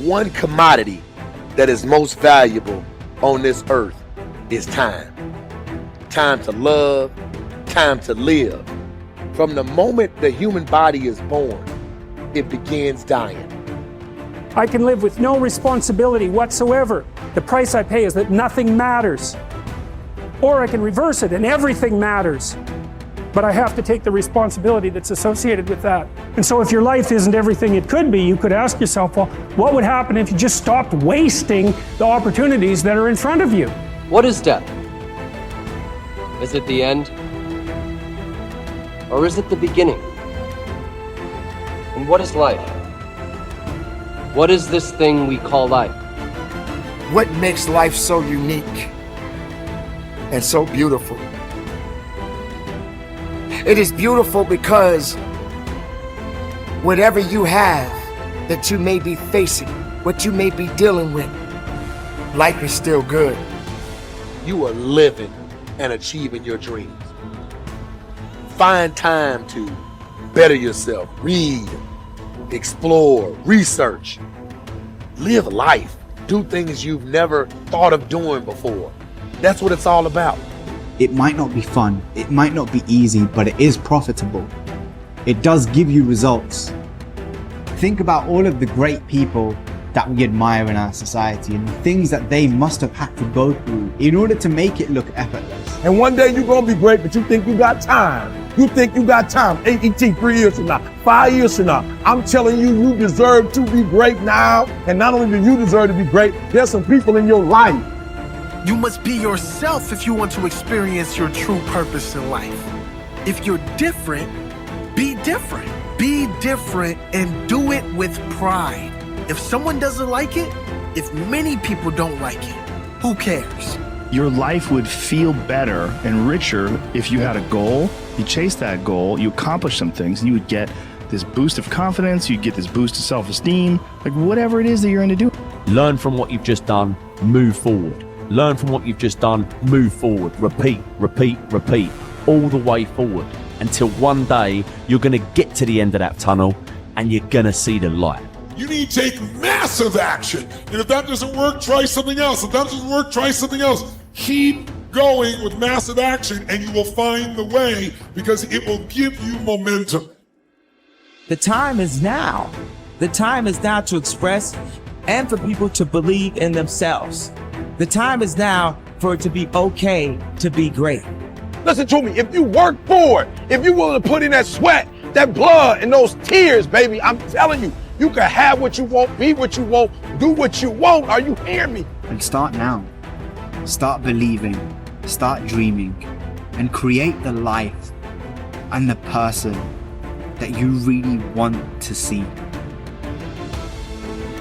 one commodity that is most valuable on this earth is time. Time to love, time to live. From the moment the human body is born, it begins dying. I can live with no responsibility whatsoever. The price I pay is that nothing matters. Or I can reverse it and everything matters. But I have to take the responsibility that's associated with that. And so if your life isn't everything it could be, you could ask yourself, well, what would happen if you just stopped wasting the opportunities that are in front of you? What is death? Is it the end? Or is it the beginning? And what is life? What is this thing we call life? What makes life so unique and so beautiful? It is beautiful because whatever you have that you may be facing, what you may be dealing with, life is still good. You are living and achieving your dreams. Find time to better yourself, read, explore, research, live life, do things you've never thought of doing before. That's what it's all about. It might not be fun, it might not be easy, but it is profitable. It does give you results. Think about all of the great people that we admire in our society and the things that they must have had to go through in order to make it look effortless. And one day you're gonna be great, but you think you got time. You think you got time. AET 3 years from now, 5 years from now. I'm telling you, you deserve to be great now. And not only do you deserve to be great, there's some people in your life. You must be yourself if you want to experience your true purpose in life. If you're different, be different. Be different and do it with pride. If someone doesn't like it, if many people don't like it, who cares? Your life would feel better and richer if you had a goal, you chased that goal, you accomplished some things, and you would get this boost of confidence, you'd get this boost of self-esteem, like whatever it is that you're going to do. Learn from what you've just done, move forward. Learn from what you've just done, move forward. Repeat, repeat, repeat, all the way forward until one day you're going to get to the end of that tunnel and you're going to see the light. You need to take massive action. And if that doesn't work, try something else. If that doesn't work, try something else. Keep going with massive action and you will find the way because it will give you momentum. The time is now. The time is now to express and for people to believe in themselves. The time is now for it to be okay to be great. Listen to me, if you work for it, if you're willing to put in that sweat, that blood and those tears, baby, I'm telling you, you can have what you want, be what you want, do what you want. Are you hearing me? And start now. Start believing, start dreaming, and create the life and the person that you really want to see.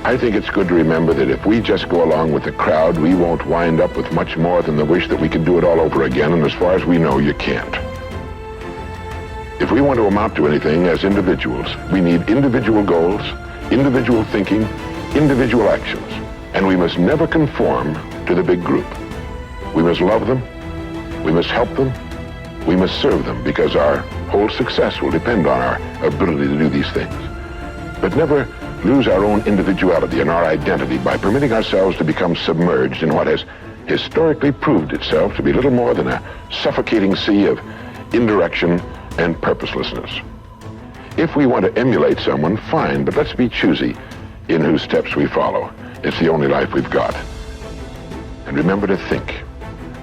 I think it's good to remember that if we just go along with the crowd, we won't wind up with much more than the wish that we could do it all over again, and as far as we know, you can't. If we want to amount to anything as individuals, we need individual goals, individual thinking, individual actions, and we must never conform to the big group. We must love them, we must help them, we must serve them, because our whole success will depend on our ability to do these things. But never lose our own individuality and our identity by permitting ourselves to become submerged in what has historically proved itself to be little more than a suffocating sea of indirection and purposelessness. If we want to emulate someone, fine, but let's be choosy in whose steps we follow. It's the only life we've got. And remember to think.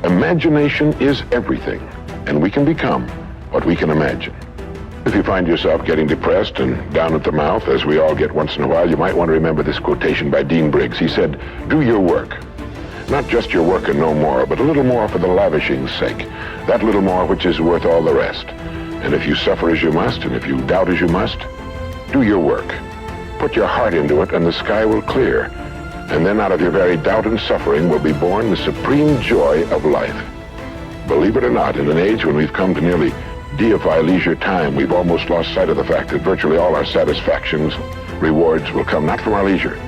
Imagination is everything, and we can become what we can imagine. If you find yourself getting depressed and down at the mouth, as we all get once in a while, you might want to remember this quotation by Dean Briggs. He said, "Do your work. Not just your work and no more, but a little more for the lavishing's sake. That little more which is worth all the rest. And if you suffer as you must, and if you doubt as you must, do your work. Put your heart into it, and the sky will clear. And then out of your very doubt and suffering will be born the supreme joy of life." Believe it or not, in an age when we've come to nearly deify leisure time, we've almost lost sight of the fact that virtually all our satisfactions, rewards will come not from our leisure,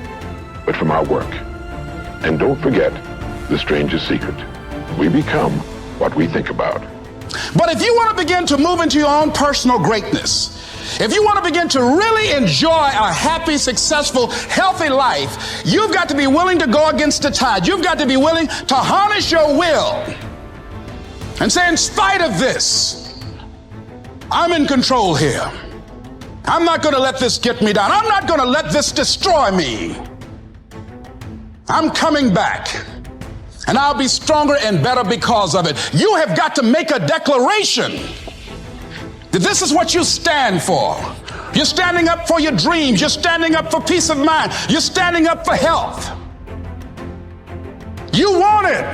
but from our work. And don't forget the strangest secret. We become what we think about. But if you want to begin to move into your own personal greatness, If you want to begin to really enjoy a happy, successful, healthy life, you've got to be willing to go against the tide. You've got to be willing to harness your will and say, in spite of this, I'm in control here. I'm not going to let this get me down. I'm not going to let this destroy me. I'm coming back, and I'll be stronger and better because of it. You have got to make a declaration that this is what you stand for. You're standing up for your dreams. You're standing up for peace of mind. You're standing up for health. You want it,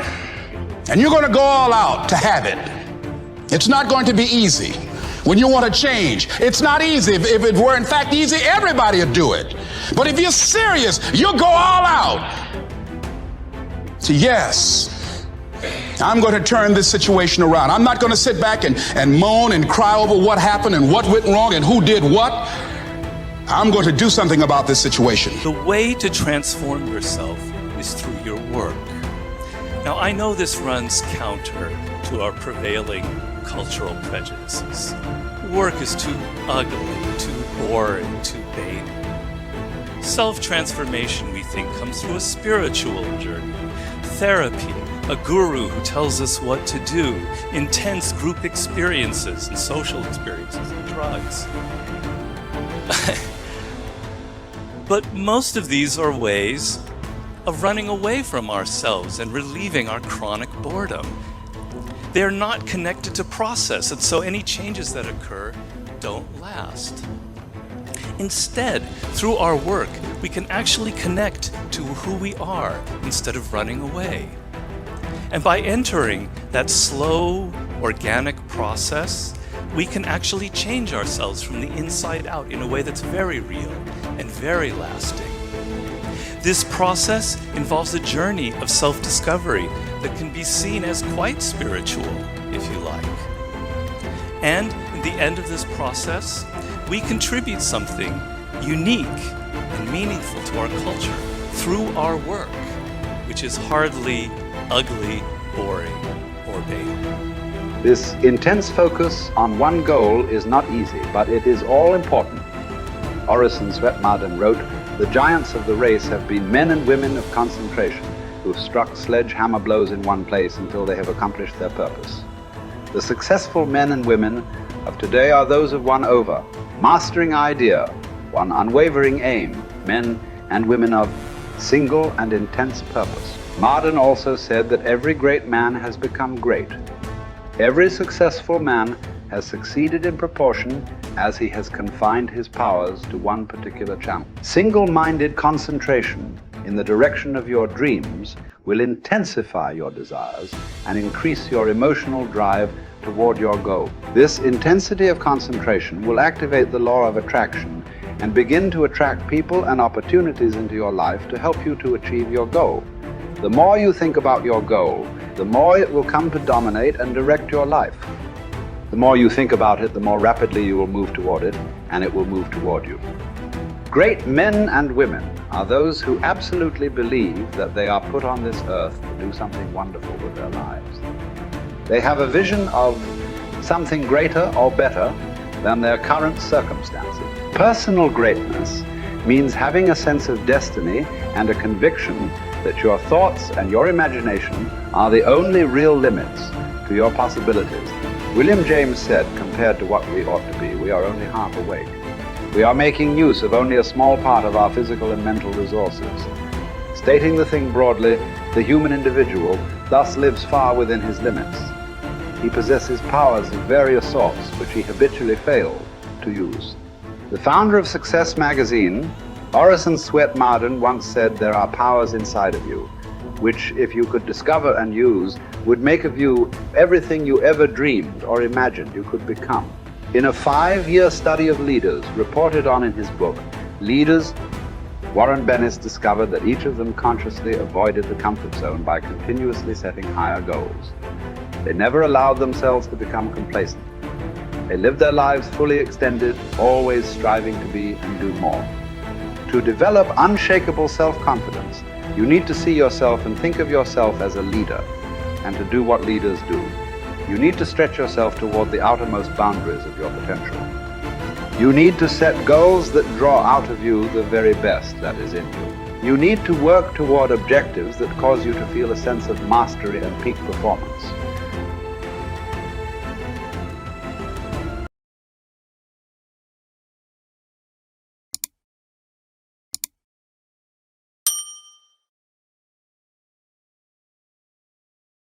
and you're going to go all out to have it. It's not going to be easy. When you want to change, it's not easy. If it were in fact easy, everybody would do it. But if you're serious, you'll go all out. So yes, I'm going to turn this situation around. I'm not going to sit back and moan and cry over what happened and what went wrong and who did what. I'm going to do something about this situation. The way to transform yourself is through your work. Now, I know this runs counter to our prevailing cultural prejudices. Work is too ugly, too boring, too vain. Self-transformation, we think, comes through a spiritual journey, therapy, a guru who tells us what to do, intense group experiences and social experiences, and drugs. But most of these are ways of running away from ourselves and relieving our chronic boredom. They're not connected to process, and so any changes that occur don't last. Instead, through our work, we can actually connect to who we are instead of running away. And by entering that slow, organic process, we can actually change ourselves from the inside out in a way that's very real and very lasting. This process involves a journey of self-discovery that can be seen as quite spiritual, if you like. And in the end of this process, we contribute something unique and meaningful to our culture through our work, which is hardly ugly, boring, or vain. This intense focus on one goal is not easy, but it is all important. Orison Swett Marden wrote, "The giants of the race have been men and women of concentration who have struck sledgehammer blows in one place until they have accomplished their purpose. The successful men and women of today are those of one over, mastering idea, one unwavering aim, men and women of single and intense purpose." Marden also said that every great man has become great. Every successful man has succeeded in proportion as he has confined his powers to one particular channel. Single-minded concentration in the direction of your dreams will intensify your desires and increase your emotional drive toward your goal. This intensity of concentration will activate the law of attraction and begin to attract people and opportunities into your life to help you to achieve your goal. The more you think about your goal, the more it will come to dominate and direct your life. The more you think about it, the more rapidly you will move toward it, and it will move toward you. Great men and women are those who absolutely believe that they are put on this earth to do something wonderful with their lives. They have a vision of something greater or better than their current circumstances. Personal greatness means having a sense of destiny and a conviction that your thoughts and your imagination are the only real limits to your possibilities. William James said, compared to what we ought to be, we are only half awake. We are making use of only a small part of our physical and mental resources. Stating the thing broadly, the human individual thus lives far within his limits. He possesses powers of various sorts which he habitually fails to use. The founder of Success magazine, Orison Swett Marden, once said, "There are powers inside of you, which if you could discover and use, would make of you everything you ever dreamed or imagined you could become." In a 5-year study of leaders reported on in his book, Leaders, Warren Bennis discovered that each of them consciously avoided the comfort zone by continuously setting higher goals. They never allowed themselves to become complacent. They lived their lives fully extended, always striving to be and do more. To develop unshakable self-confidence, you need to see yourself and think of yourself as a leader, and to do what leaders do. You need to stretch yourself toward the outermost boundaries of your potential. You need to set goals that draw out of you the very best that is in you. You need to work toward objectives that cause you to feel a sense of mastery and peak performance.